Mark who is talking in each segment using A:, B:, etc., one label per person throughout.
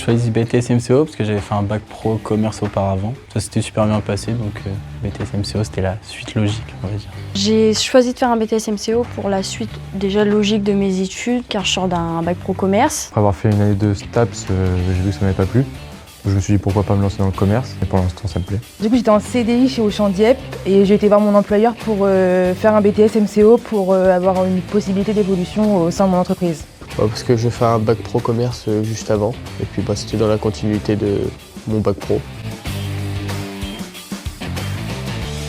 A: choisi BTS MCO parce que j'avais fait un bac pro commerce auparavant. Ça s'était super bien passé, donc BTS MCO c'était la suite logique, on va dire.
B: J'ai choisi de faire un BTS MCO pour la suite déjà logique de mes études, car je sors d'un bac pro commerce.
C: Après avoir fait une année de STAPS, j'ai vu que ça m'avait pas plu. Je me suis dit pourquoi pas me lancer dans le commerce, et pour l'instant ça me plaît.
D: Du coup j'étais en CDI chez Auchan Dieppe et j'ai été voir mon employeur pour faire un BTS MCO pour avoir une possibilité d'évolution au sein de mon entreprise.
E: Parce que je fais un bac pro commerce juste avant, et puis c'était dans la continuité de mon bac pro.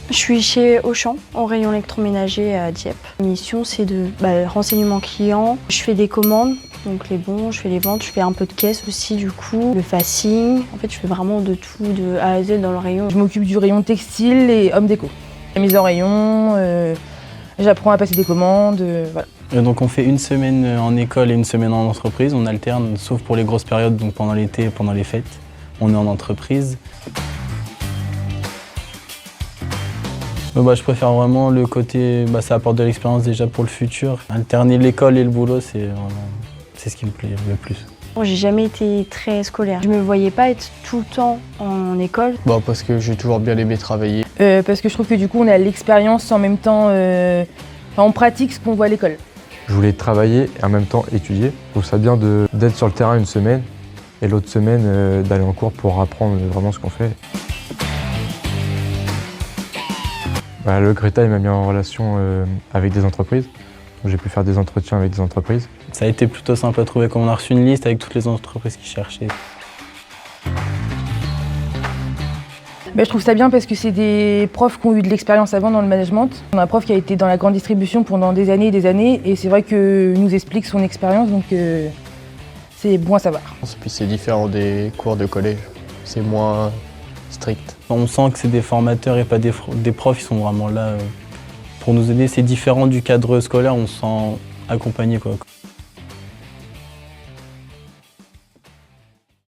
B: Je suis chez Auchan, en rayon électroménager à Dieppe. Ma mission, c'est de renseignement client. Je fais des commandes, donc les bons, je fais les ventes, je fais un peu de caisse aussi du coup, le facing. En fait, je fais vraiment de tout, de A à Z dans le rayon.
D: Je m'occupe du rayon textile et homme déco. La mise en rayon, j'apprends à passer des commandes, voilà.
A: Donc on fait une semaine en école et une semaine en entreprise. On alterne, sauf pour les grosses périodes, donc pendant l'été et pendant les fêtes. On est en entreprise. Je préfère vraiment le côté, ça apporte de l'expérience déjà pour le futur. Alterner l'école et le boulot, c'est ce qui me plaît le plus.
B: J'ai jamais été très scolaire. Je me voyais pas être tout le temps en école.
E: Parce que j'ai toujours bien aimé travailler.
D: Parce que je trouve que du coup on a l'expérience en même temps, on pratique ce qu'on voit à l'école.
C: Je voulais travailler et en même temps étudier. Je trouve ça bien d'être sur le terrain une semaine et l'autre semaine d'aller en cours pour apprendre vraiment ce qu'on fait. Le Greta m'a mis en relation avec des entreprises. J'ai pu faire des entretiens avec des entreprises.
A: Ça a été plutôt simple à trouver quand on a reçu une liste avec toutes les entreprises qui cherchaient.
D: Je trouve ça bien parce que c'est des profs qui ont eu de l'expérience avant dans le management. On a un prof qui a été dans la grande distribution pendant des années et c'est vrai qu'il nous explique son expérience, donc c'est bon à savoir.
E: Puis c'est différent des cours de collège, c'est moins strict.
A: On sent que c'est des formateurs et pas des profs, ils sont vraiment là pour nous aider. C'est différent du cadre scolaire, on se sent accompagné, quoi.